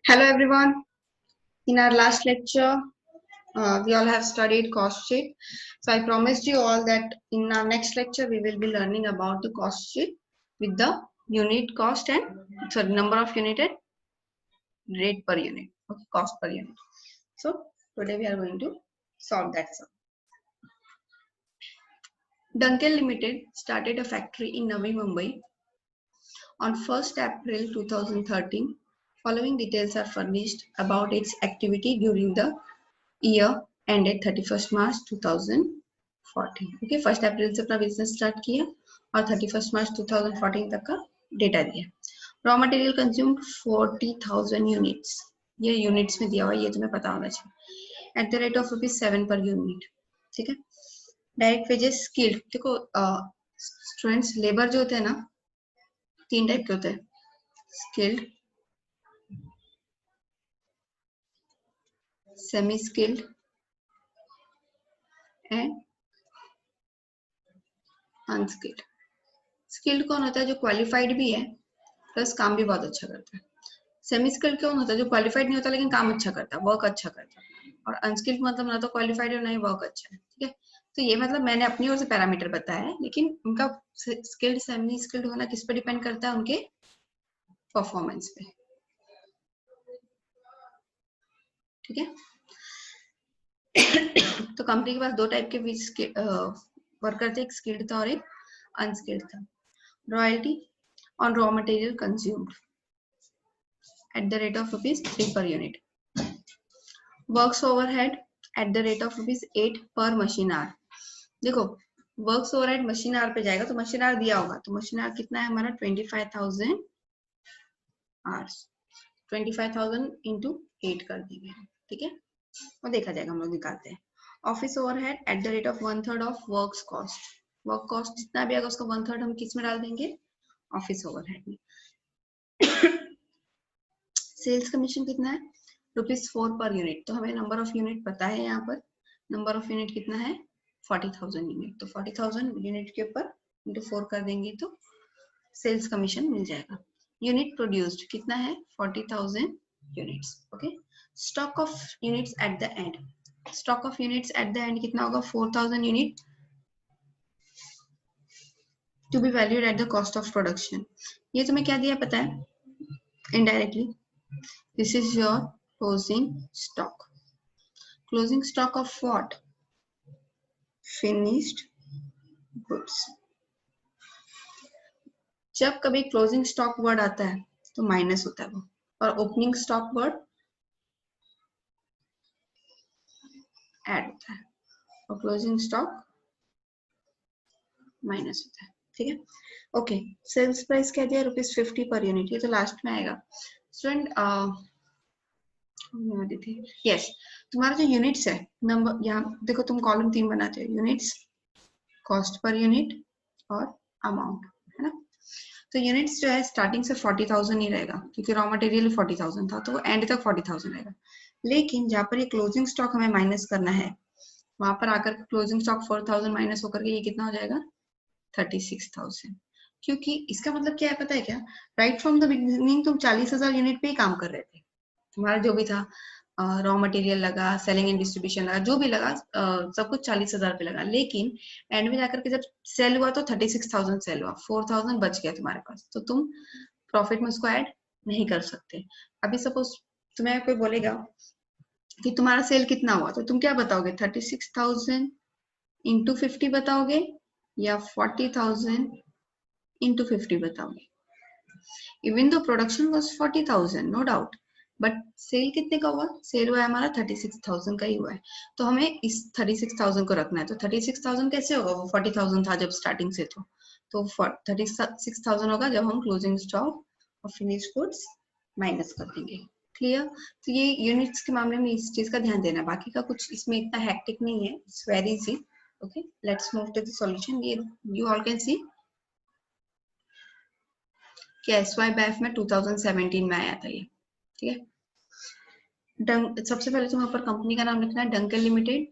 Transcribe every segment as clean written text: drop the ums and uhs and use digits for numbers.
Hello everyone. In our last lecture, we all have studied cost sheet. So I promised you all that in our next lecture we will be learning about the cost sheet with the unit cost and number of unit and rate per unit. Okay, cost per unit. So today we are going to solve that sum. Dunkel Limited started a factory in Navi Mumbai on 1st April 2013. Following details are furnished about its activity during the year ended 31st March 2014. Okay, 1 अप्रैल से अपना business start किया और 31 मार्च 2014 तक का data दिया. Raw material consumed 40,000 units. ये units में दिया हुआ है, ये तुम्हें पता होना चाहिए. Eight the rate of ₹7 per unit. ठीक है. Direct wages skilled. देखो स्टूडेंट्स, लेबर जो होते हैं ना, 3 टाइप के होते हैं. Skilled, semi skilled and unskilled. Skilled कौन होता है? जो क्वालिफाइड भी है प्लस काम भी बहुत अच्छा करता है. सेमी स्किल्ड कौन होता है? जो क्वालिफाइड नहीं होता लेकिन काम अच्छा करता है, वर्क अच्छा करता है. और अनस्किल्ड मतलब ना तो क्वालिफाइड है ना ही वर्क अच्छा है. ठीक है. तो ये मतलब मैंने अपनी ओर से पैरामीटर बताया है, लेकिन उनका स्किल्ड सेमी स्किल्ड होना किस पे डिपेंड करता है? उनके परफॉर्मेंस पे. ठीक है. तो कंपनी के पास 2 टाइप के वर्कर थे, एक स्किल्ड था और एक अनस्किल्ड था. Royalty on raw material consumed at the rate of ₹3 per unit. Works overhead at the rate of ₹8 per machine hour. देखो, वर्क्स ओवरहेड मशीन आवर पे जाएगा तो मशीन आवर दिया होगा, तो मशीन आवर कितना है हमारा? 25,000 आवर्स. 25,000 इंटू 8 कर देंगे. ठीक है, और देखा जाएगा, हम लोग निकालते हैं. Office overhead eight the rate of 1/3 of works cost. Work cost जितना भी आएगा उसका 1/3 हम किस में डाल देंगे? ऑफिस ओवरहेड में. सेल्स कमीशन कितना है? ₹4 पर यूनिट. तो हमें नंबर ऑफ यूनिट पता है. यहाँ पर नंबर ऑफ यूनिट कितना है? 40,000 यूनिट. तो 40,000 यूनिट के ऊपर इंटू 4 कर देंगे तो सेल्स कमीशन मिल जाएगा. यूनिट प्रोड्यूस्ड कितना है? 40,000 units. Okay. Stock of units at the end. Stock of units at the end कितना होगा? 4,000 unit to be valued at the cost of production. ये तुम्हें क्या दिया पता है? Indirectly. This is your closing stock. Closing stock of what? Finished goods. जब कभी closing stock word आता है तो माइनस होता है वो, और opening stock word ऐड होता है, और closing stock माइनस होता है. ठीक है. ओके. सेल्स प्राइस क्या दिया? ₹50 पर यूनिट. ये तो लास्ट में आएगा. स्टूडेंट यस, तुम्हारा जो यूनिट्स है, नंबर यहाँ देखो, तुम कॉलम 3 बनाते हो. यूनिट्स, कॉस्ट पर यूनिट और अमाउंट, है ना. तो यूनिट्स जो है स्टार्टिंग से 40,000 ही रहेगा, क्योंकि रॉ मटेरियल 40,000 था, तो वो एंड तक 40,000 रहेगा. लेकिन जहाँ पर ये क्लोजिंग स्टॉक हमें माइनस करना है, वहां पर आकर क्लोजिंग स्टॉक 4,000 माइनस होकर के ये कितना हो जाएगा? 36,000. क्योंकि इसका मतलब क्या है पता है क्या? राइट फ्रॉम द बिगिनिंग तुम 40,000 यूनिट पे ही काम कर रहे थे. तुम्हारा जो भी था, रॉ मटेरियल लगा, सेलिंग एंड डिस्ट्रीब्यूशन लगा, जो भी लगा, सब कुछ 40,000 पे लगा. लेकिन एंड में जाकर के जब सेल हुआ तो 36,000 सेल हुआ, 4,000 बच गया तुम्हारे पास, तो तुम प्रॉफिट में उसको ऐड नहीं कर सकते. अभी सपोज तुम्हें कोई बोलेगा कि तुम्हारा सेल कितना हुआ, तो तुम क्या बताओगे? 36,000 इंटू 50 बताओगे या 40,000 इंटू 50 बताओगे? Even though production was 40,000, no doubt, but sale कितने का हुआ? सेल हुआ है हमारा 36,000 का ही हुआ है. तो हमें इस 36,000 को रखना है. तो 36,000 कैसे होगा? वो 40,000 था जब स्टार्टिंग से, तो 36,000 होगा जब हम क्लोजिंग स्टॉक और फिनिश गुड्स माइनस कर देंगे. क्लियर? तो ये यूनिट्स के मामले में इस चीज का ध्यान देना. बाकी का कुछ इसमें इतना हैक्टिक नहीं है. It's very easy. Okay, let's move to the solution. ये यू ऑल कैन सी कि SYBF में 2017 में आया था ये. ठीक है. सबसे पहले तुम्हें ऊपर कंपनी का नाम लिखना है, डंकल लिमिटेड.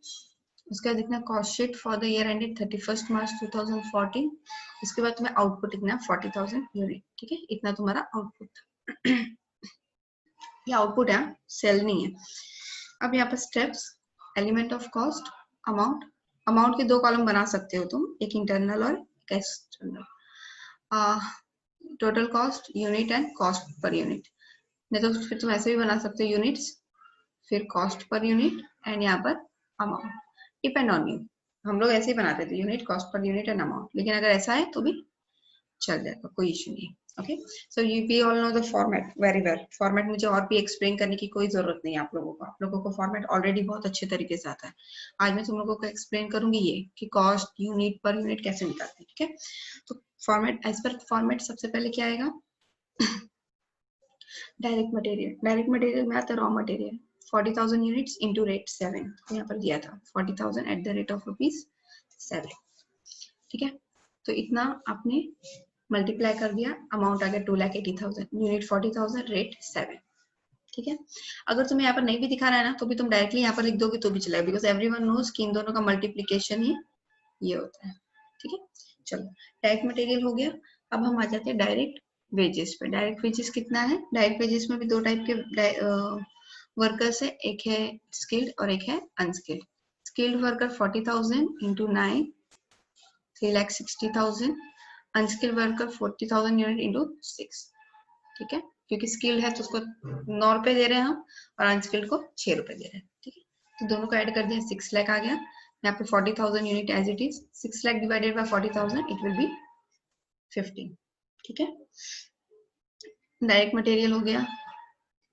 उसके बाद लिखना cost sheet for the year ended 31 मार्च 2014. उसके बाद तुम्हें आउटपुट लिखना है 40,000 यूनिट. ठीक है, इतना तुम्हारा आउटपुट. ये आउटपुट है, सेल नहीं है। अब यहाँ पर steps, element of cost, amount. Amount के दो कॉलम बना सकते हो तुम, एक इंटरनल और एक external. Total cost, unit and cost per unit. नहीं तो फिर तुम ऐसे भी बना सकते हो, यूनिट्स फिर कॉस्ट पर यूनिट एंड यहाँ पर अमाउंट, डिपेंड ऑन यू। हम लोग ऐसे ही बनाते थे, unit, cost per unit and amount, लेकिन अगर ऐसा है तो भी चल जाएगा, कोई इशू नहीं। Okay, so you we all know the format very well. Format मुझे और भी एक्सप्लेन करने की कोई जरूरत नहीं है आप लोगों को, आप लोगों को फॉर्मेट ऑलरेडी बहुत अच्छे तरीके से आता है। आज मैं तुम लोगों को एक्सप्लेन करूंगी ये कि कॉस्ट, यूनिट, पर यूनिट कैसे निकालते हैं। ठीक है, तो फॉर्मेट, एज पर फॉर्मेट सबसे पहले क्या आएगा, डायरेक्ट मटेरियल। डायरेक्ट मटेरियल में आता है raw material, 40,000 units into rate 7, यहाँ पर दिया था 40,000 एट द रेट ऑफ ₹7। ठीक है, तो इतना आपने मल्टीप्लाई कर दिया, अमाउंट आ गया 2,80,000, यूनिट 40,000, रेट 7। ठीक है, अगर तुम्हें यहाँ पर नहीं भी दिखा रहा है ना, तो भी तुम डायरेक्टली यहाँ पर लिख दोगे तो भी चलेगा, बिकॉज एवरीवन नोज कि इन दोनों का मल्टीप्लीकेशन ही ये होता है। ठीक है, चलो डायरेक्ट मटेरियल हो गया। अब हम आ जाते हैं डायरेक्ट वेजेस पे। डायरेक्ट वेजेस कितना है, डायरेक्ट वेजेस में भी दो टाइप के वर्कर्स है, एक है स्किल्ड और एक है unskilled. Skilled worker 40,000 into 9, 3,60,000। Unskilled worker 40,000 unit into 6। ठीक है, क्योंकि स्किल्ड है तो उसको 9 रुपए दे रहे हैं हम, और अनस्किल्ड को 6 रुपए दे रहे हैं। ठीक है, तो दोनों को ऐड कर दिया, 6 लाख आ गया। यहाँ पे 40,000 unit as it is, 6 lakh divided by 40,000, it will be 15। ठीक है, डायरेक्ट मटेरियल हो गया,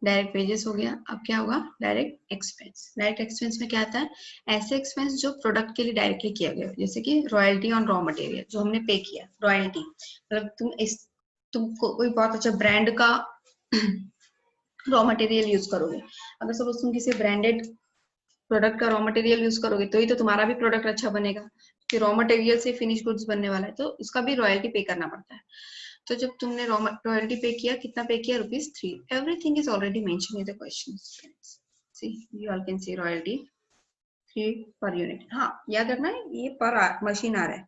डायरेक्ट वेजेस हो गया। अब क्या होगा, डायरेक्ट एक्सपेंस। डायरेक्ट एक्सपेंस में क्या आता है, ऐसे एक्सपेंस जो प्रोडक्ट के लिए डायरेक्टली किया गया, जैसे कि रॉयल्टी ऑन रॉ मटेरियल, जो हमने पे किया। रॉयल्टी मतलब तुमको कोई बहुत अच्छा ब्रांड का रॉ मटेरियल यूज करोगे, अगर सपोज तुम किसी ब्रांडेड प्रोडक्ट का रॉ मटेरियल यूज करोगे तो ही तो तुम्हारा भी प्रोडक्ट अच्छा बनेगा, कि रॉ मटेरियल से फिनिश गुड्स बनने वाला है, तो उसका भी रॉयल्टी पे करना पड़ता है। तो जब तुमने रॉयल्टी पे किया, कितना पे किया, ₹3। Everything is already mention in the questions. See you all can see royalty 3 per unit. हाँ, याद रखना है ये पर मशीन आ रहा है,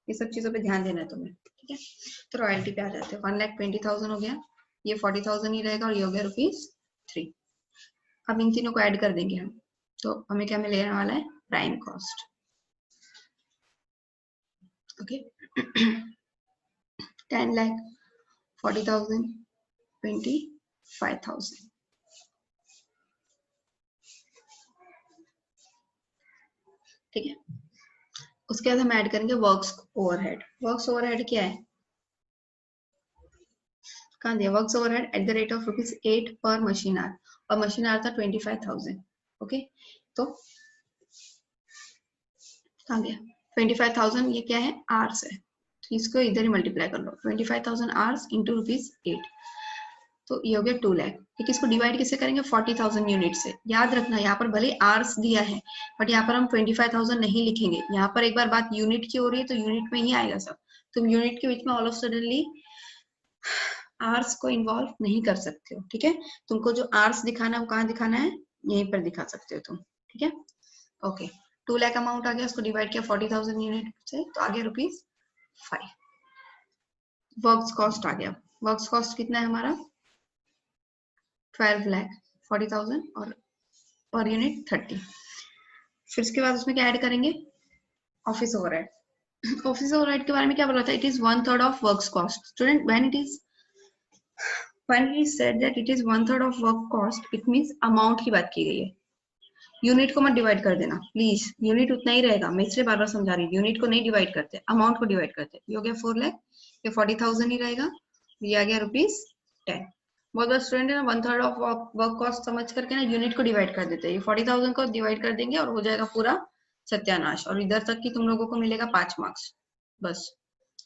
ये सब चीजों पे ध्यान देना है तुम्हें। ठीक है, तो रॉयल्टी पे आ जाते हैं, 1,20,000 हो गया, ये 40,000 ही रहेगा, और ये हो गया ₹3। अब इन तीनों को ऐड कर देंगे हम, तो हमें क्या मिलने वाला है, प्राइम कॉस्ट। ओके, 10 लाख, 40,000, 25,000। ठीक है, उसके बाद हम ऐड करेंगे वर्क्स ओवरहेड। वर्क्स ओवरहेड क्या है, कहाँ दिया, works overhead eight the rate of ₹8 पर मशीन आवर, और मशीन आवर था 25,000। ओके, तो कहाँ गया 25,000, ये क्या है, आवर्स है, तो इसको इधर ही मल्टीप्लाई कर लो, 25,000 आवर्स इंटू ₹8, तो ये हो गया 2 लाख। ठीक है, इसको डिवाइड किससे करेंगे, 40,000 यूनिट से। याद रखना यहाँ पर भले आवर्स दिया है, बट यहाँ पर हम 25,000 नहीं लिखेंगे। यहाँ पर एक बार बात यूनिट की हो रही है, तो यूनिट में ही आएगा सब। तुम यूनिट के बीच में ऑल ऑफ सडनली आवर्स को इन्वॉल्व नहीं कर सकते हो। ठीक है, तुमको जो आवर्स दिखाना है वो कहाँ दिखाना है, यहीं पर दिखा सकते हो तुम। ठीक है, ओके, 2 लाख अमाउंट आ गया, उसको डिवाइड किया 40,000 यूनिट से, तो आ गया ₹5। वर्क्स कॉस्ट आ गया, वर्क्स कॉस्ट कितना है हमारा, 12 लाख, 40,000, और पर यूनिट 30। फिर उसके बाद उसमें क्या ऐड करेंगे, ऑफिस ओवरहेड। ऑफिस ओवरहेड के बारे में क्या बोला था, it is 1/3 of works cost. Student, when he said that it is 1/3 of work cost, it means amount की बात की गई है। यूनिट को मत डिवाइड कर देना प्लीज, यूनिट उतना ही रहेगा, मैं इसलिए बार बार समझा रही हूँ, यूनिट को नहीं डिवाइड करते, अमाउंट को डिवाइड करते। ये हो गया 4 लाख, ये 40,000 ही रहेगा, ये आ गया ₹10। बहुत बार स्टूडेंट है ना, 1/3 ऑफ वर्क कॉस्ट समझ करके ना यूनिट को डिवाइड कर देते हैं, ये 40,000 को डिवाइड कर देंगे और हो जाएगा पूरा सत्यानाश, और इधर तक की तुम लोगों को मिलेगा 5 मार्क्स, बस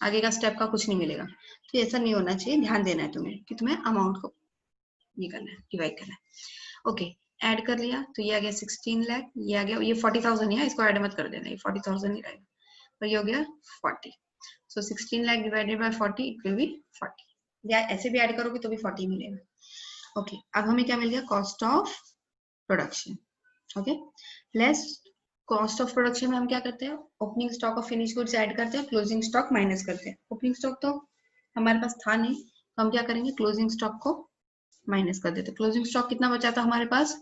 आगे का स्टेप का कुछ नहीं मिलेगा। तो ऐसा नहीं होना चाहिए, ध्यान देना है तुम्हें कि तुम्हें अमाउंट को ये करना है, डिवाइड करना है। ओके, ऐड कर लिया, तो ये आ गया 16 लाख, ये आ गया, ये 40,000 है, इसको ऐड मत कर देना, ये 40,000 ही रहेगा, और ये हो गया 40। सो 16 lakh divided bye 40, it will B 40, या ऐसे भी ऐड करोगे तो भी 40 मिलेगा। ओके, अब हमें क्या मिल गया, cost of production. Okay, less cost of production में हम क्या करते हैं, opening stock of finish goods add करते हैं, क्लोजिंग स्टॉक माइनस करते हैं। ओपनिंग स्टॉक तो हमारे पास था नहीं, तो हम क्या करेंगे, क्लोजिंग स्टॉक को माइनस कर देते। क्लोजिंग स्टॉक कितना बचा था हमारे पास?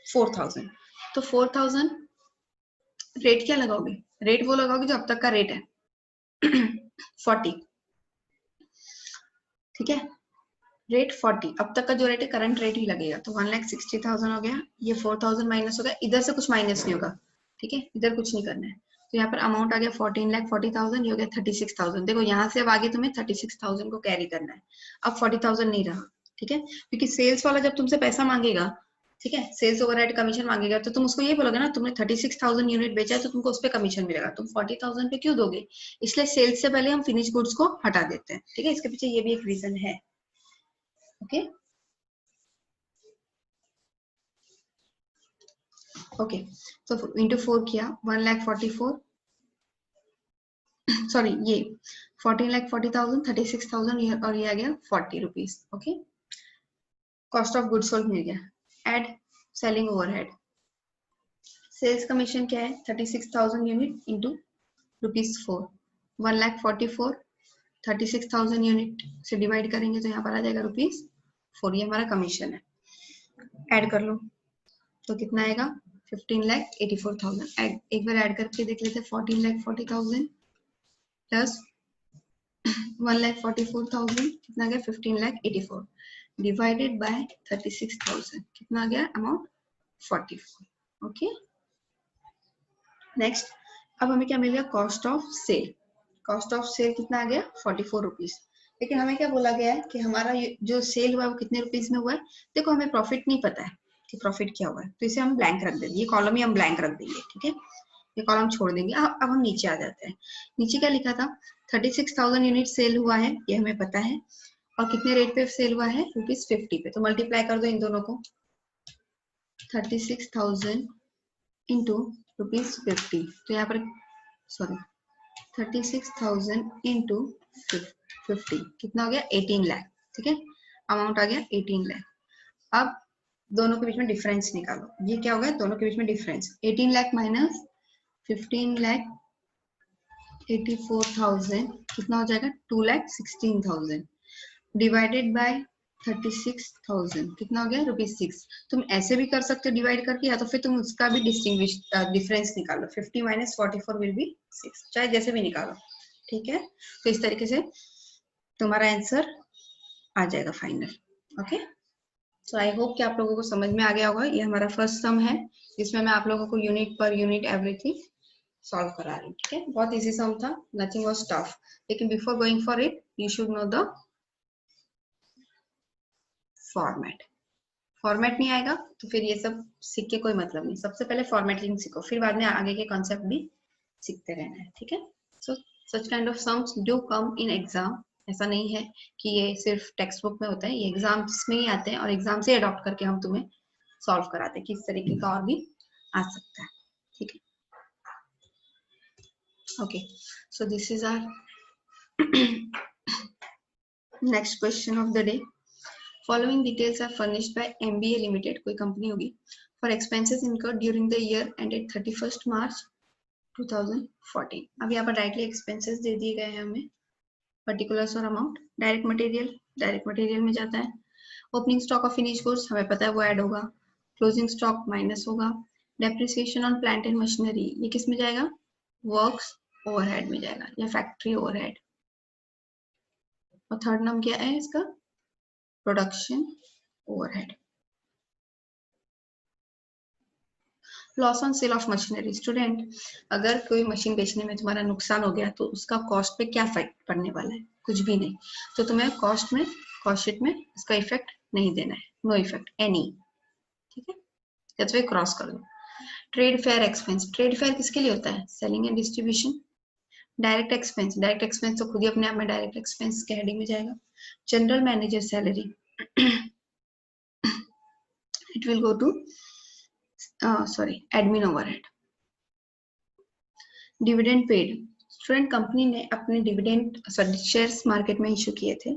4000। तो 4000 रेट क्या लगाओगे? रेट वो लगाओगे जो अब तक का रेट है 40, ठीक है, रेट 40, अब तक का जो रेट है करंट रेट ही लगेगा। तो 1,60,000 हो गया, ये 4000 माइनस हो गया, इधर से कुछ माइनस नहीं होगा, ठीक है, इधर कुछ नहीं करना है। तो यहाँ पर अमाउंट आ गया 14,40,000, ये हो गया 36,000। देखो यहाँ से अब आगे तुम्हें 36,000 को कैरी करना है, अब 40,000 नहीं रहा, ठीक है, क्योंकि सेल्स वाला जब तुमसे पैसा मांगेगा, ठीक है, सेल्स ओवरहेड कमीशन मांगेगा, तो तुम उसको ये बोलोगे ना, तुमने 36,000 यूनिट बेचा है तो तुमको उस पर कमीशन मिलेगा, तुम 40,000 पे क्यों दोगे? इसलिए सेल्स से पहले हम फिनिश गुड्स को हटा देते हैं, ठीक है, इसके पीछे ये भी एक रीजन है। ओके ओके, तो इंटू 4 किया 1,44,000, सॉरी ये 14,40,000, 36,000 और ये आ गया 40 rupees. Okay, cost of goods sold मिल गया। Add selling overhead, sales commission क्या है? 36,000 यूनिट इंटू ₹4, 1,44,000 36,000 यूनिट से डिवाइड करेंगे तो यहाँ पर आ जाएगा ₹4, ये हमारा कमीशन है। ऐड कर लो तो कितना आएगा? 15,84,000। एक बार ऐड करके देख लेते हैं, 14,40,000 प्लस 1,44,000 कितना गया? 15,84 डिवाइडेड बाय 36,000 कितना आ गया अमाउंट? 44। ओके, नेक्स्ट अब हमें क्या मिल गया? Cost of sale. Cost of sale कितना आ गया? 44 रुपीज। लेकिन हमें क्या बोला गया है कि हमारा ये जो सेल हुआ है वो कितने रुपीज में हुआ है? देखो हमें प्रॉफिट नहीं पता है कि प्रॉफिट क्या हुआ है, तो इसे हम ब्लैंक रख देंगे, ये कॉलम ही हम ब्लैंक रख देंगे, ठीक है, ये कॉलम छोड़ देंगे। अब हम नीचे आ जाते हैं। नीचे क्या लिखा था? 36,000 यूनिट सेल हुआ है, ये हमें पता है, और कितने रेट पे सेल हुआ है? ₹50 पे। तो मल्टीप्लाई कर दो इन दोनों को, 36,000 इंटू ₹50। तो यहाँ पर सॉरी 36,000 इंटू 50 कितना हो गया? 18 लाख, ठीक है, अमाउंट आ गया 18 लाख। अब दोनों के बीच में डिफरेंस निकालो, ये क्या होगा? दोनों के बीच में डिफरेंस 18 लाख माइनस 15,84,000 कितना हो जाएगा? 2,16,000 डिवाइडेड बाय 36,000 कितना हो गया? ₹6। तुम ऐसे भी कर सकते हो डिवाइड करके, या तो फिर तुम उसका भी डिस्टिंग्विश डिफरेंस निकालो, 50 माइनस 44 विल बी 6, चाहे जैसे भी निकालो, ठीक है। तो इस तरीके से तुम्हारा आंसर आ जाएगा final. Okay, so I hope कि आप लोगों को समझ में आ गया होगा। ये हमारा फर्स्ट सम है जिसमें मैं आप लोगों को unit per unit everything solve करा रही हूँ, ठीक है। बहुत इजी सम था, नथिंग वाज टफ, लेकिन before going for it you should know the format. Format नहीं आएगा तो फिर ये सब सीख के कोई मतलब नहीं। सबसे पहले फॉर्मेटिंग सीखो, फिर बाद में आगे के कॉन्सेप्ट भी सीखते रहना है, ठीक है। So such kind of sums do come in exam. ऐसा नहीं है कि ये सिर्फ टेक्स्ट बुक में होता है, ये एग्जाम्स में ही आते हैं और एग्जाम से अडॉप्ट करके हम तुम्हें सॉल्व कराते हैं कि इस तरीके का और भी आ सकता है, ठीक है। Okay, so this is our next question of the day. Following details are furnished by MBA Limited, कोई कंपनी होगी, for expenses incurred during the year ended 31st March 2014। अब यहाँ पर डायरेक्टली एक्सपेंसेस दे दिए गए हैं हमें, पर्टिकुलर्स और अमाउंट। डायरेक्ट मटेरियल में जाता है। Opening stock of finish goods हमें पता है वो ऐड होगा, क्लोजिंग स्टॉक माइनस होगा। Depreciation on plant and machinery ये किस में जाएगा? वर्क्स ओवरहेड में जाएगा या फैक्ट्री ओवरहेड। और थर्ड नाम क्या है इसका? Production overhead. Loss on sale of machinery. Student, अगर कोई मशीन बेचने में तुम्हारा नुकसान हो गया तो उसका कॉस्ट पे क्या इफेक्ट पड़ने वाला है? कुछ भी नहीं। तो तुम्हें कॉस्ट शीट में इसका इफेक्ट नहीं देना है, नो इफेक्ट एनी, ठीक है, दैट्स व्हाई क्रॉस कर दो। Trade fair expense, trade fair किसके लिए होता है? Selling and distribution. Direct expense तो खुद ही अपने आप में डायरेक्ट एक्सपेंस के हेडिंग में जाएगा। General manager salary it will go to admin overhead। Dividend paid. Student, company ने अपने डिविडेंड शेयर्स मार्केट में इशू किए थे,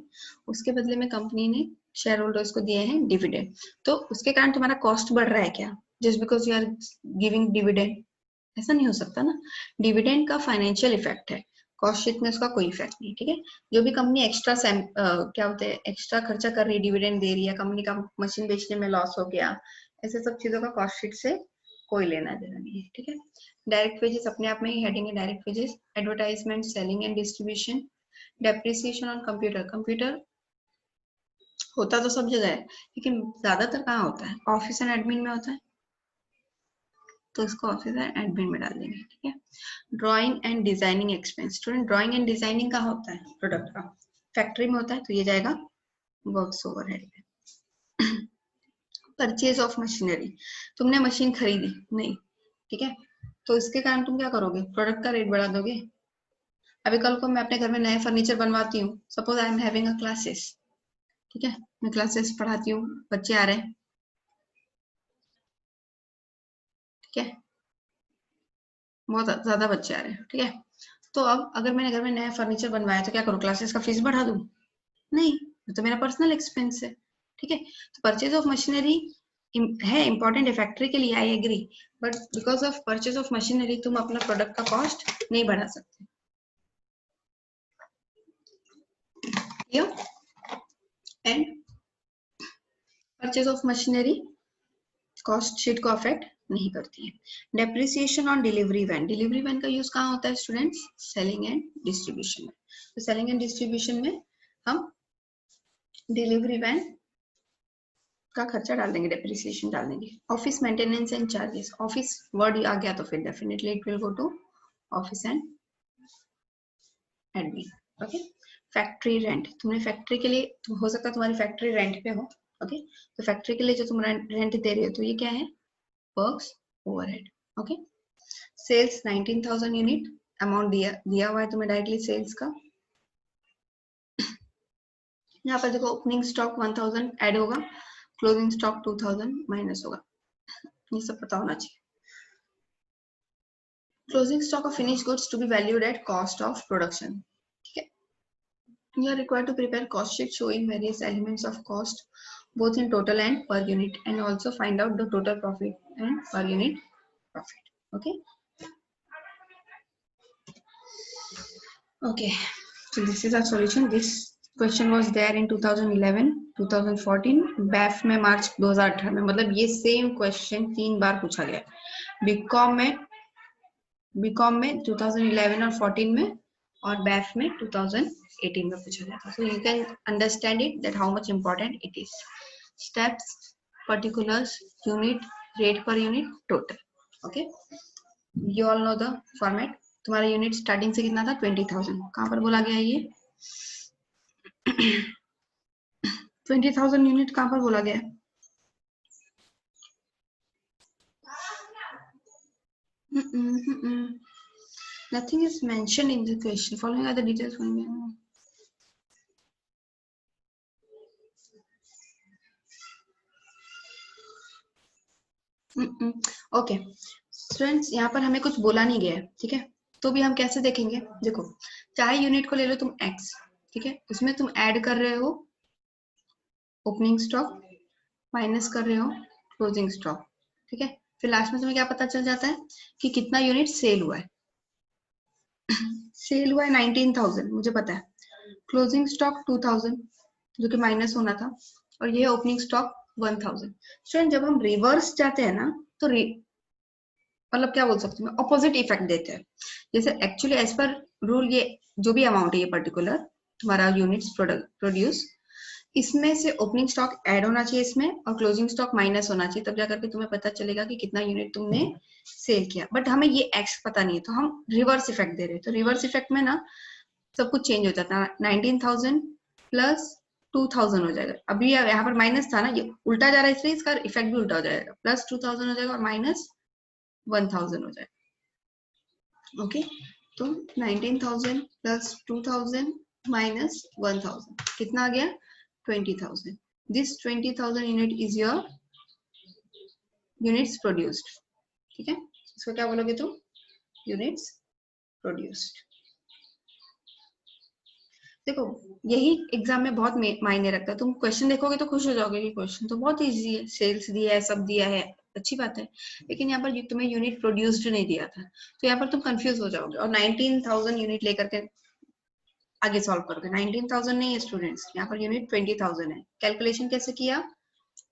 उसके बदले में कंपनी ने शेयर होल्डर्स को दिए हैं डिविडेंड। तो उसके कारण तुम्हारा कॉस्ट बढ़ रहा है क्या? Just because you are giving dividend? ऐसा नहीं हो सकता ना। डिविडेंड का फाइनेंशियल इफेक्ट है, कॉस्ट शीट में उसका कोई इफेक्ट नहीं, ठीक है। जो भी कंपनी एक्स्ट्रा क्या होते हैं एक्स्ट्रा खर्चा कर रही है, डिविडेंड दे रही है, कंपनी का मशीन बेचने में लॉस हो गया, ऐसे सब चीजों का कॉस्ट शीट से कोई लेना देना नहीं है, ठीक है। डायरेक्ट वेजेस अपने आप में ही हेडिंग है, direct wages, advertisement, selling and distribution, depreciation on computer. Computer होता तो सब जगह है, लेकिन ज्यादातर कहाँ होता है, ऑफिस एंड एडमिन में होता है, तो इसको ऑफिस एंड एडमिन में डाल देंगे, ठीक है। Drawing and designing expense, student drawing and designing कहाँ होता है, प्रोडक्ट का, फैक्ट्री में होता है, तो ये जाएगा वर्क्स ओवरहेड में। परचेज ऑफ मशीनरी, तुमने मशीन खरीदी नहीं, ठीक है, तो इसके कारण तुम क्या करोगे, प्रोडक्ट का रेट बढ़ा दोगे। अभी कल को मैं अपने घर में नए फर्नीचर बनवाती हूँ, suppose I am having a classes, ठीक है, मैं क्लासेस पढ़ाती हूँ, बच्चे आ रहे हैं, ठीक है, बहुत ज्यादा बच्चे आ रहे हैं, ठीक है। तो अब अगर मैंने घर में नया फर्नीचर बनवाया तो क्या करूँ, क्लासेस का फीस बढ़ा दूं, नहीं, तो मेरा पर्सनल एक्सपेंस है, ठीक है। तो परचेज ऑफ मशीनरी है इंपॉर्टेंट है फैक्ट्री के लिए, I agree, but because of purchase of machinery तुम अपना प्रोडक्ट का कॉस्ट नहीं बढ़ा सकते। And purchase of machinery cost sheet को अफेक्ट नहीं करती है। Depreciation on delivery van, delivery van का यूज कहाँ होता है स्टूडेंट्स, सेलिंग एंड डिस्ट्रीब्यूशन में। तो सेलिंग एंड डिस्ट्रीब्यूशन में हम डिलीवरी वैन का खर्चा डाल देंगे, डेप्रिसिएशन डाल देंगे। Office maintenance and charges, office word आ गया तो फिर definitely it will go to office and admin, okay. Factory rent, तुमने फैक्ट्री के लिए, हो सकता है तुम्हारी फैक्ट्री रेंट पे हो, ओके, तो फैक्ट्री के लिए जो तुम रेंट दे रहे हो तो ये क्या है, works overhead, okay. Sales 19,000 unit, amount दिया हुआ है तुम्हें डायरेक्टली सेल्स का। यहाँ पर देखो ओपनिंग स्टॉक 1000 ऐड होगा, क्लोजिंग स्टॉक 2000 माइनस होगा, ये सब पता होना चाहिए। Closing stock of finish goods to be valued at cost of production, ठीक है। You are required to prepare cost sheet showing various elements of cost both in total and per unit, and also find out the total profit and per unit profit, okay. Okay, so this is our solution. This question was there in 2011, 2014, BAF में मार्च 2018 में, मतलब ये same question 3 बार पूछा गया। BCom में 2011 और 14 में, और BAF में 2018 में पूछा गया था। So you can understand it that how much important it is. Steps, particulars, unit, rate per unit, total. Okay. You all know the format. तुम्हारा यूनिट स्टार्टिंग से कितना था, 20,000, कहाँ पर बोला गया ये 20,000 यूनिट कहाँ पर बोला गया, nothing is mentioned in the question. Following are the details. Okay students, यहाँ पर हमें कुछ बोला नहीं गया है, ठीक है, तो भी हम कैसे देखेंगे, देखो चाहे यूनिट को ले लो तुम x, ठीक है, उसमें तुम ऐड कर रहे हो ओपनिंग स्टॉक, माइनस कर रहे हो क्लोजिंग स्टॉक, ठीक है, फिर लास्ट में तुम्हें क्या पता चल जाता है कि कितना यूनिट सेल हुआ है। सेल हुआ है 19,000, मुझे पता है, क्लोजिंग स्टॉक 2,000 जो कि माइनस होना था, और ये ओपनिंग स्टॉक 1,000। स्टूडेंट जब हम रिवर्स जाते हैं ना तो मतलब क्या बोल सकते हैं, ऑपोजिट इफेक्ट देते हैं। जैसे एक्चुअली एज पर रूल ये जो भी अमाउंट है ये पर्टिकुलर तुम्हारा यूनिट्स प्रोड्यूस, इसमें से ओपनिंग स्टॉक ऐड होना चाहिए इसमें, और क्लोजिंग स्टॉक माइनस होना चाहिए, तब जाकर के तुम्हें पता चलेगा कि कितना यूनिट तुमने सेल किया। बट हमें ये एक्स पता नहीं है, तो हम रिवर्स इफेक्ट दे रहे हैं, तो रिवर्स इफेक्ट में ना सब कुछ चेंज हो जाता है, 19,000 प्लस 2,000 हो जाएगा। अभी यहाँ पर माइनस था ना, ये उल्टा जा रहा है, इसलिए इसका इफेक्ट भी उल्टा हो जाएगा, प्लस 2,000 हो जाएगा और माइनस 1,000 हो जाएगा, ओके। तो 19,000 प्लस 2,000 माइनस 1,000 कितना आ गया, 20,000। This 20,000 unit is your units produced, ठीक है, इसको क्या बोलोगे तुम, यूनिट्स प्रोड्यूस्ड। देखो यही एग्जाम में बहुत मायने रखता है, तुम क्वेश्चन देखोगे तो खुश हो जाओगे कि क्वेश्चन तो बहुत इजी है, सेल्स दिया है, सब दिया है, अच्छी बात है, लेकिन यहाँ पर तुम्हें यूनिट प्रोड्यूस्ड नहीं दिया था, तो यहाँ पर तुम कंफ्यूज हो जाओगे और 19,000 यूनिट लेकर के आगे सॉल्व करोगे। 19,000 नहीं है स्टूडेंट्स, यहाँ पर यूनिट 20,000 है। कैलकुलेशन कैसे किया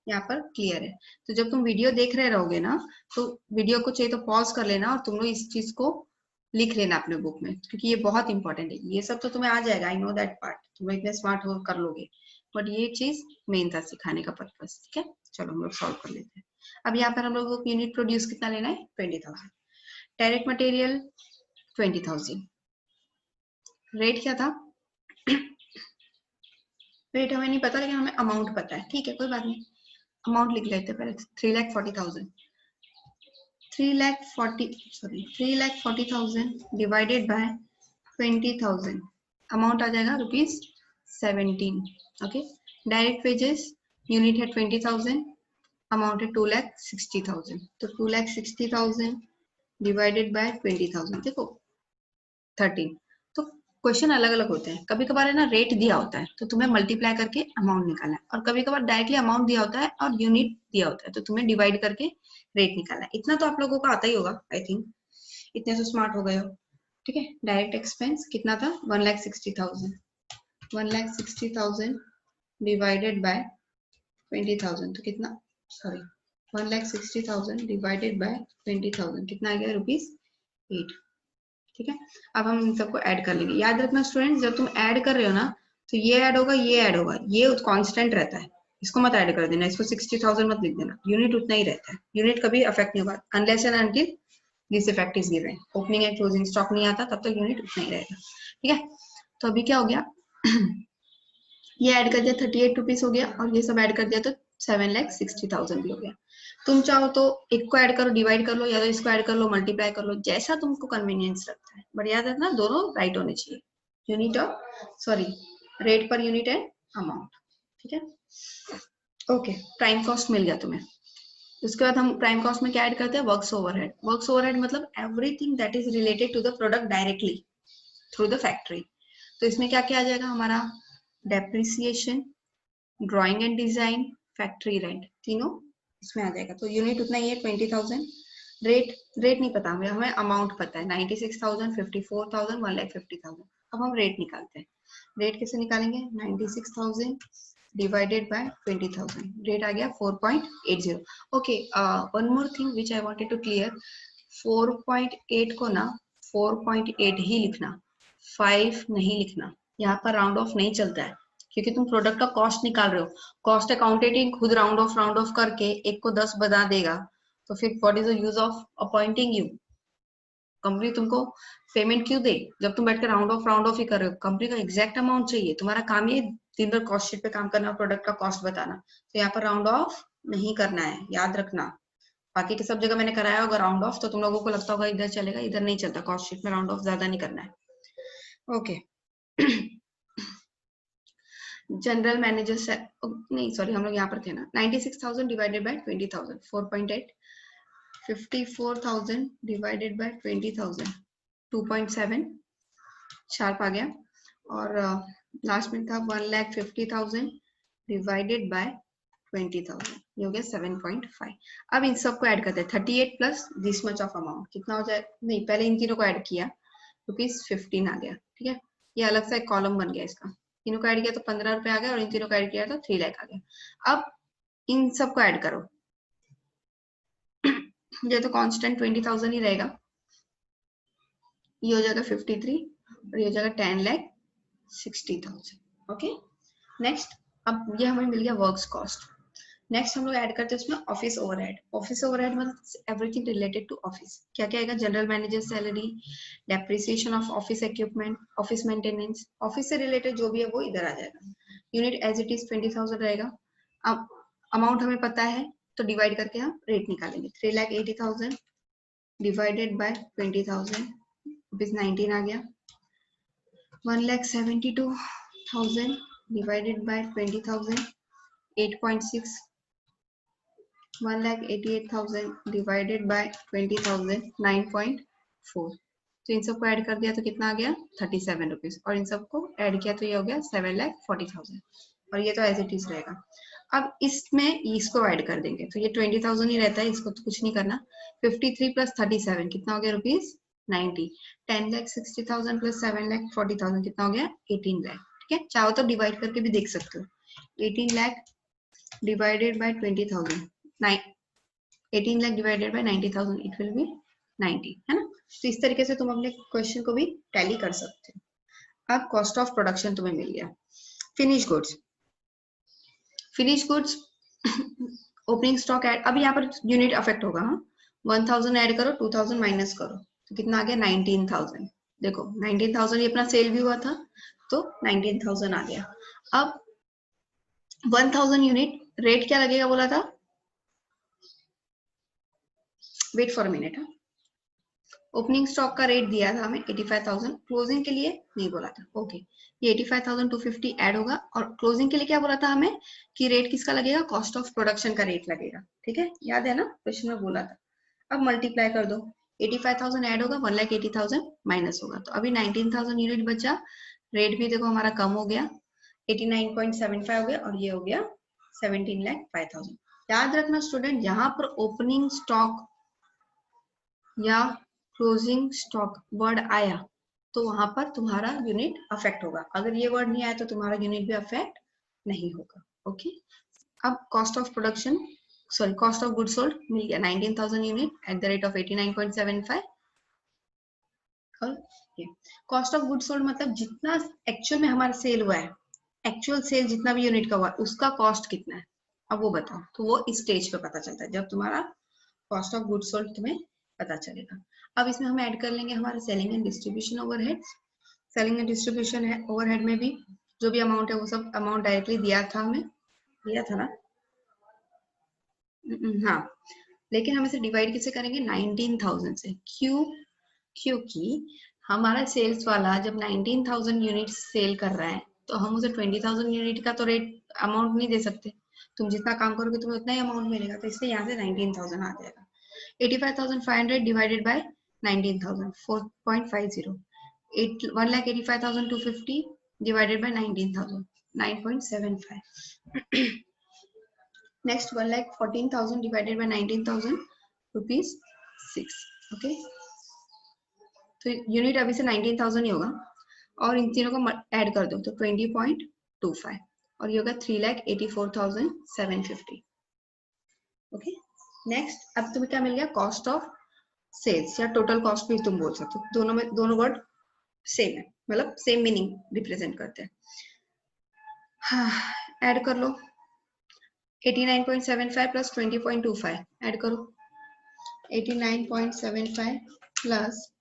यहाँ पर क्लियर है। तो जब तुम वीडियो देख रहे रहोगे ना, तो वीडियो को चाहिए तो पॉज कर लेना और तुम लोग इस चीज को लिख लेना अपने बुक में, क्योंकि ये बहुत इंपॉर्टेंट है। ये सब तो तुम्हें आ जाएगा, आई नो दैट पार्ट, तुम इतने स्मार्ट हो कर लोगे, बट ये चीज मेन था सिखाने का पर्पस। ठीक है, चलो हम लोग सॉल्व कर लेते हैं। अब यहाँ पर हम लोग को यूनिट प्रोड्यूस कितना लेना है, 20,000। Direct material 20,000। रेट क्या था, रेट हमें नहीं पता, लेकिन हमें अमाउंट पता है। ठीक है, कोई बात नहीं, अमाउंट लिख लेते हैं पहले। 3,40,000 डिवाइडेड बाय 20,000, अमाउंट आ जाएगा ₹17। ओके, डायरेक्ट वेजेस यूनिट है 20,000, अमाउंट है 2,60,000। तो 2,60,000 डिवाइडेड बाय 20,000, देखो 13। तो क्वेश्चन अलग अलग होते हैं, कभी कभार है ना रेट दिया होता है तो तुम्हें मल्टीप्लाई करके अमाउंट निकालना है, और कभी कभार डायरेक्टली अमाउंट दिया होता है और यूनिट दिया होता है तो तुम्हें डिवाइड करके रेट निकालना है। इतना तो आप लोगों को आता ही होगा, आई थिंक इतने तो स्मार्ट हो गए हो। ठीक है, डायरेक्ट एक्सपेंस कितना था, 1,60,000। 1,60,000 डिवाइडेड बाय 20,000, तो कितना, सॉरी 1,60,000 डिवाइडेड बाय 20,000 कितना आ गया, ₹8। ठीक है, अब हम इन सबको ऐड कर लेंगे। याद रखना स्टूडेंट्स, जब तुम ऐड कर रहे हो ना, तो ये ऐड होगा, ये ऐड होगा, ये कांस्टेंट रहता है, इसको मत ऐड कर देना, इसको 60,000 मत लिख देना, यूनिट उतना ही रहता है, यूनिट कभी अफेक्ट नहीं होगा unless and until this effect is given. Opening and closing stock नहीं आता तब तक यूनिट उतना ही रहेगा। ठीक है, तो अभी क्या हो गया ये ऐड कर दिया 38 रुपीज हो गया, और ये सब ऐड कर दिया तो 7,60,000 भी हो गया। तुम चाहो तो एक को ऐड करो, डिवाइड कर लो, या तो इसको ऐड कर लो, मल्टीप्लाई कर लो, जैसा तुमको कन्वीनियंस लगता है, बट याद रखना दोनों राइट होने चाहिए, यूनिट और sorry rate per unit and amount. ठीक है, ओके, प्राइम कॉस्ट मिल गया तुम्हें। उसके बाद हम प्राइम कॉस्ट में क्या ऐड करते हैं, वर्क्स ओवरहेड। वर्क्स ओवरहेड मतलब everything that is related to the product directly through the factory. तो इसमें क्या क्या आ जाएगा हमारा, depreciation, drawing and design, factory rent, तीनों इसमें आ जाएगा। तो यूनिट उतना ही है 20,000। रेट नहीं पता हमें, हमें अमाउंट पता है 96,000, 54,000, 1,50,000। अब हम रेट निकालते हैं। रेट कैसे निकालेंगे, 96,000 डिवाइडेड बाय 20,000, रेट आ गया 4.80। Okay, one more thing which I wanted to clear, 4.8 को ना 4.8 ही लिखना, 5 नहीं लिखना। यहाँ पर राउंड ऑफ नहीं चलता है, क्योंकि तुम प्रोडक्ट का कॉस्ट निकाल रहे हो। कॉस्ट अकाउंटेंट खुद राउंड ऑफ करके एक को 10 बता देगा, तो फिर what is the use of appointing you. Company तुमको पेमेंट क्यों दे जब तुम बैठ कर राउंड ऑफ ही कर रहे हो। कंपनी का एग्जैक्ट अमाउंट चाहिए, तुम्हारा काम ये दिन भर कॉस्ट शीट पे काम करना, प्रोडक्ट का कॉस्ट बताना। तो यहाँ पर राउंड ऑफ नहीं करना है, याद रखना। बाकी के सब जगह मैंने कराया होगा राउंड ऑफ, तो तुम लोगों को लगता होगा इधर चलेगा, इधर नहीं चलता, कॉस्ट शीट में राउंड ऑफ ज्यादा नहीं करना है। ओके, जनरल मैनेजर से नहीं, सॉरी हम लोग यहाँ पर थे ना, 96,000 divided by 20,000, 4.8, 54,000 divided by 20,000, 2.7 sharp आ गया, और लास्ट में था 1,50,000 डिवाइडेड बाय 20,000, ये हो गया 7.5। अब इन सबको ऐड करते हैं, 38 plus this much of amount कितना हो जाए, नहीं पहले इन तीनों को ऐड किया, ₹15 आ गया। ठीक है, ये अलग सा एक कॉलम बन गया इसका, तीनों को ऐड किया तो 15 रुपए आ गया, और इन तीनों को ऐड किया तो 3 लाख आ गया। अब इन सबको ऐड करो, ये तो कांस्टेंट 20,000 ही रहेगा, ये हो जाएगा 53 और ये हो जाएगा 10,60,000। ओके, नेक्स्ट, अब ये हमें मिल गया वर्क्स कॉस्ट। नेक्स्ट हम लोग ऐड करते हैं उसमें ऑफिस ओवरहेड। ऑफिस ओवरहेड मतलब एवरीथिंग रिलेटेड टू ऑफिस। क्या क्या आएगा, general manager salary, depreciation of office equipment, office maintenance, office से रिलेटेड जो भी है वो इधर आ जाएगा। यूनिट एज इट इज 20,000 रहेगा। अब अमाउंट हमें पता है तो डिवाइड करके हम रेट निकालेंगे। 3,80,000 डिवाइडेड बाय 20,000, ₹19 आ गया। 1,72,000 डिवाइडेड बाय 20,000, 8.6। 1,88,000 divided by 20,000, 9.4। तो इन सबको ऐड कर दिया तो कितना आ गया, 37 रुपीज, और इन सबको ऐड किया तो ये हो गया 7,40,000, और ये तो एज इट इज रहेगा। अब इसमें इसको ऐड कर देंगे तो ये 20,000 ही रहता है, इसको तो कुछ नहीं करना। 53 प्लस 37 कितना हो गया रुपीज 90। 10,60,000 प्लस 7,40,000 कितना हो गया 18 लाख। ठीक है, चाहो तो डिवाइड करके भी देख सकते हो। 18 lakh divided by 20,000, 18 lakh divided bye 90,000 it will B 90, है ना। तो इस तरीके से तुम अपने क्वेश्चन को भी टैली कर सकते हो। अब कॉस्ट ऑफ प्रोडक्शन तुम्हें मिल गया। Finish goods, finish goods opening stock add, अब यहाँ पर यूनिट अफेक्ट होगा। हाँ, 1000 ऐड करो, 2000 माइनस करो तो कितना आ गया 19,000। देखो 19,000 ये अपना सेल भी हुआ था तो 19,000 आ गया। अब 1000 यूनिट रेट क्या लगेगा बोला था, wait for a minute. Opening stock का रेट दिया था हमें 85,000, क्लोजिंग के लिए नहीं बोला था। ओके, ये 85,250 ऐड होगा और क्लोजिंग के लिए क्या बोला था हमें कि रेट किसका लगेगा, कॉस्ट ऑफ प्रोडक्शन का रेट लगेगा। ठीक है, याद है ना, क्वेश्चन में बोला था। अब मल्टीप्लाई कर दो, 85,000 ऐड होगा, 1,80,000 माइनस होगा तो अभी 19,000 यूनिट बचा। रेट भी देखो हमारा कम हो गया, 89.75 हो गया और ये हो गया 17,05,000। याद रखना स्टूडेंट, यहाँ पर ओपनिंग स्टॉक या क्लोजिंग स्टॉक वर्ड आया तो वहां पर तुम्हारा यूनिट अफेक्ट होगा, अगर ये वर्ड नहीं आया तो तुम्हारा यूनिट भी अफेक्ट नहीं होगा। ओके, अब cost of production sorry cost of good sold मिल गया 19,000 unit at the rate of 89.75। और ये कॉस्ट ऑफ गुड सोल्ड मतलब जितना एक्चुअल में हमारा सेल हुआ है, एक्चुअल सेल जितना भी यूनिट का हुआ उसका कॉस्ट कितना है, अब वो बताओ। तो वो इस स्टेज पे पता चलता है जब तुम्हारा कॉस्ट ऑफ गुड सोल्ड तुम्हें पता चलेगा। अब इसमें हम ऐड कर लेंगे हमारे selling and distribution overheads. Selling and distribution है ओवरहेड में भी जो भी अमाउंट है वो सब अमाउंट डायरेक्टली दिया था, हमें दिया था ना। हाँ, लेकिन हम इसे डिवाइड किसे करेंगे 19,000 से। क्यों, क्योंकि हमारा सेल्स वाला जब 19,000 यूनिट सेल कर रहा है तो हम उसे 20,000 यूनिट का तो रेट अमाउंट नहीं दे सकते, तुम जितना काम करोगे तुम्हें उतना ही अमाउंट मिलेगा, तो इसलिए यहाँ से 19,000 आ जाएगा। 85,500 divided by 19,000 4.50, 1,85,250 divided by 19,000 9.75. Next 1,14,000 divided by 19,000 rupees 6. Okay, तो यूनिट अभी से 19,000 ही होगा और इन तीनों को ऐड कर दो तो 20.25 और ये होगा 3,84,750। ओके, नेक्स्ट अब तुम्हें क्या मिल गया, कॉस्ट ऑफ सेल्स या टोटल कॉस्ट भी तुम बोल सकते हो, दोनों में दोनों वर्ड सेम है, मतलब सेम मीनिंग रिप्रेजेंट करते हैं। हाँ, ऐड कर लो 89.75 प्लस 20.25 ऐड करो, 89.75 प्लस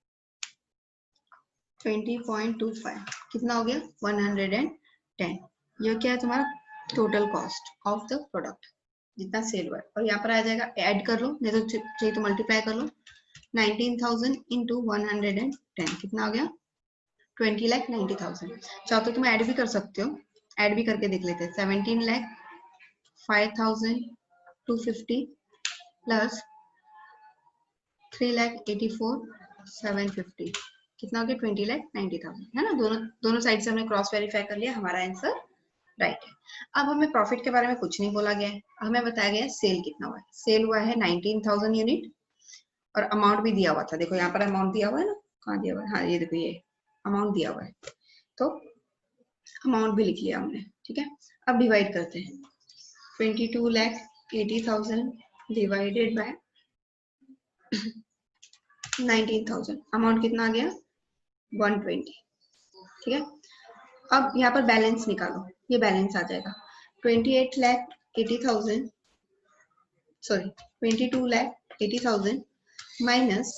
20.25 कितना हो गया 110। ये क्या है तुम्हारा total cost of the product जितना सेल हुआ है, और यहाँ पर आ जाएगा ऐड कर लो, नहीं तो चाहिए तो मल्टीप्लाई कर लो। 19,000 इंटू 110 कितना हो गया 20,90,000। चाहो तो तुम ऐड भी कर सकते हो, ऐड भी करके देख लेते हैं। 17,05,250 प्लस 3,84,750 कितना हो गया 20,90,000, है ना। दोनों साइड से हमने क्रॉस वेरीफाई कर लिया, हमारा आंसर राइट है। अब हमें प्रॉफिट के बारे में कुछ नहीं बोला गया है, हमें बताया गया है सेल कितना हुआ है। सेल हुआ है 19,000 यूनिट और अमाउंट भी दिया हुआ था, देखो यहाँ पर अमाउंट दिया हुआ है ना, कहाँ दिया हुआ है, हाँ ये देखो ये अमाउंट दिया हुआ है, तो अमाउंट भी लिख लिया हमने। ठीक है, अब डिवाइड करते हैं 22,80,000 डिवाइडेड बाय 19,000, अमाउंट कितना आ गया 120। ठीक है, अब यहाँ पर बैलेंस निकालो, ये बैलेंस आ जाएगा 22,80,000 माइनस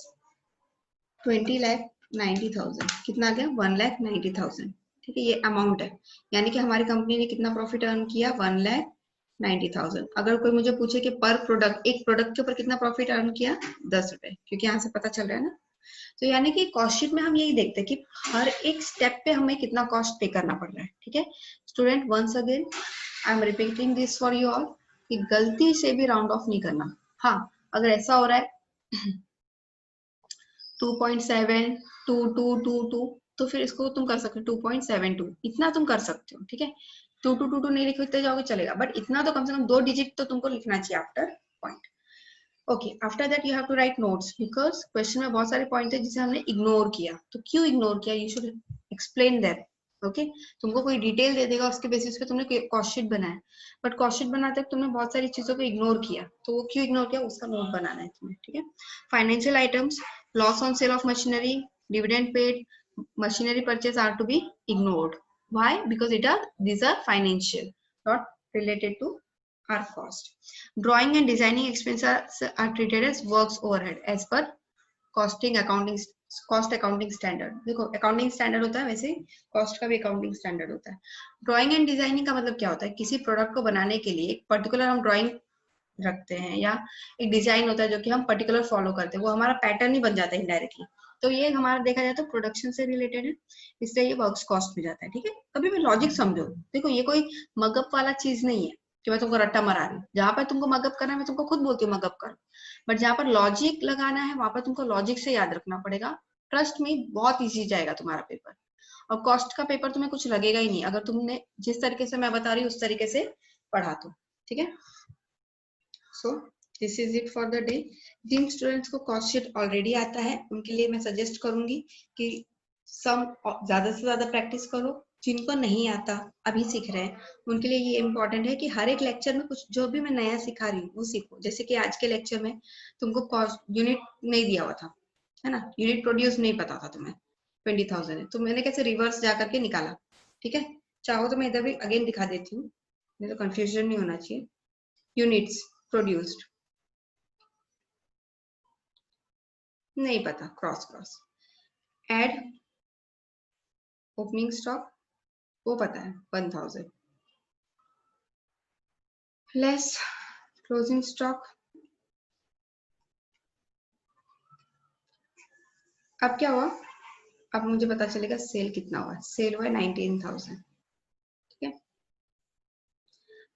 20,90,000 कितना आ गया 1,90,000। ठीक है, ये अमाउंट है, यानी कि हमारी कंपनी ने कितना प्रॉफिट अर्न किया 1,90,000। अगर कोई मुझे पूछे कि पर प्रोडक्ट, एक प्रोडक्ट के ऊपर कितना प्रॉफिट अर्न किया 10 रुपए, क्योंकि यहाँ से पता चल रहा है ना। तो यानी कि कॉस्ट शीट में हम यही देखते हैं कि हर एक स्टेप पे हमें कितना कॉस्ट पे करना पड़ रहा है। ठीक है student, once again I am repeating this for you all कि गलती से भी राउंड ऑफ नहीं करना। हाँ, अगर ऐसा हो रहा है 2.7 2 2 2 2 तो फिर इसको तुम कर सकते हो 2.72, इतना तुम कर सकते हो। ठीक है, 2 2 2 2 नहीं लिखते जाओगे चलेगा, बट इतना तो कम से कम 2 डिजिट तो तुमको लिखना चाहिए after point. Okay, after that you have to write notes, because question में बहुत सारे पॉइंट है जिसे हमने इग्नोर किया. तो क्यों इग्नोर किया, you should explain that. Okay, तुमको कोई डिटेल दे देगा, उसके बेसिस पे तुमने कॉस्ट शीट बनाया, बट कॉस्ट शीट बनाते वक्त तुमने बहुत सारी चीजों को इग्नोर किया, तो वो क्यों इग्नोर किया उसका नोट बनाना है तुम्हें. ठीक है. Financial items, loss on sale of machinery, dividend paid, machinery purchase are to be ignored. Why? Because these are financial, not related to our cost. Drawing and designing expenses are treated as works overhead as per costing accounting, cost accounting standard. देखो accounting standard होता है, वैसे cost का भी accounting standard होता है. Drawing and designing का मतलब क्या होता है, किसी प्रोडक्ट को बनाने के लिए एक पर्टिकुलर हम ड्राइंग रखते हैं या एक डिजाइन होता है जो कि हम पर्टिकुलर फॉलो करते हैं, वो हमारा पैटर्न ही बन जाता है इनडायरेक्टली. तो ये हमारा देखा जाए तो प्रोडक्शन से रिलेटेड है, इसलिए ये वर्क्स कॉस्ट में जाता है. ठीक है. कभी भी लॉजिक समझो. देखो ये कोई मगअप वाला चीज नहीं है कि मैं तुमको रट्टा मरा रही हूँ. जहां पर तुमको मगअप करना है मैं तुमको खुद बोलती हूँ मगअप करो, बट जहां पर लॉजिक लगाना है वहां पर तुमको लॉजिक से याद रखना पड़ेगा. ट्रस्ट में बहुत ईजी जाएगा तुम्हारा पेपर. और कॉस्ट का पेपर तुम्हें कुछ लगेगा ही नहीं अगर तुमने जिस तरीके से मैं बता रही हूँ उस तरीके से पढ़ा तो. ठीक है. So this is it for the day. जिन स्टूडेंट्स को कॉस्ट शीट ऑलरेडी आता है उनके लिए मैं सजेस्ट करूंगी कि सम ज्यादा से ज्यादा प्रैक्टिस करो. जिनको नहीं आता, अभी सीख रहे हैं, उनके लिए ये इम्पोर्टेंट है कि हर एक लेक्चर में कुछ जो भी मैं नया सिखा रही हूँ वो सीखो. जैसे कि आज के लेक्चर में तुमको कॉस्ट यूनिट नहीं दिया हुआ था, है ना, यूनिट प्रोड्यूस नहीं पता था तुम्हें, 20,000 है, तो मैंने कैसे रिवर्स जा करके निकाला. ठीक है. चाहो तो मैं इधर भी अगेन दिखा देती हूँ, नहीं तो कंफ्यूजन नहीं होना चाहिए. यूनिट्स प्रोड्यूस्ड नहीं पता, cross cross. Add opening stock वो पता है 1000, लेस क्लोजिंग स्टॉक. अब क्या हुआ, अब मुझे पता चलेगा सेल कितना हुआ. सेल हुआ 19,000. ठीक है.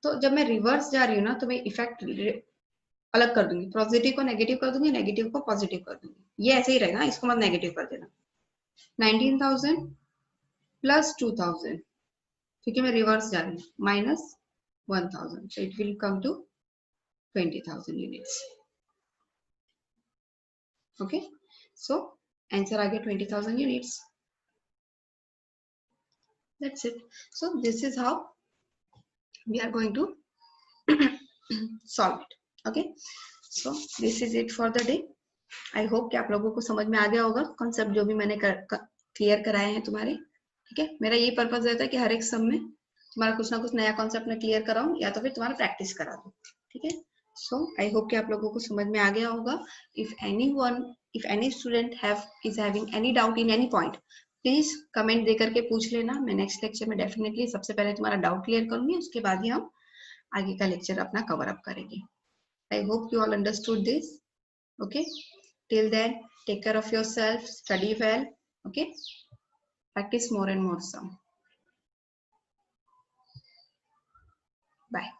तो जब मैं रिवर्स जा रही हूँ ना तो मैं इफेक्ट अलग कर दूंगी, पॉजिटिव को नेगेटिव कर दूंगी, नेगेटिव को पॉजिटिव कर दूंगी. ये ऐसे ही रहेगा, इसको मत नेगेटिव कर देना. 19,000 प्लस 2,000, ठीक है, मैं रिवर्स जा रही हूँ, minus 1,000, so it will come to 20,000 units. Okay, so answer आ गया 20,000 units. That's it. So this is how we are going to solve it. Okay, so this is it for the day. I hope कि आप लोगों को समझ में आ गया होगा concept जो भी मैंने क्लियर कराए हैं तुम्हारे. ठीक है. मेरा ये पर्पस रहता है कि हर एक सम में तुम्हारा कुछ ना कुछ नया कॉन्सेप्ट में क्लियर कराऊं या तो फिर तुम्हारा प्रैक्टिस करा दूं. ठीक है. सो आई होप कि आप लोगों को समझ में आ गया होगा. if any student is having any doubt in any point, please comment दे करके पूछ लेना. मैं नेक्स्ट लेक्चर में डेफिनेटली सबसे पहले तुम्हारा डाउट क्लियर करूंगी, उसके बाद ही हम आगे का लेक्चर अपना कवर अप करेंगे. I hope you all understood this. Okay, till then take care of yourself, study well. Okay, practice more and more some. Bye.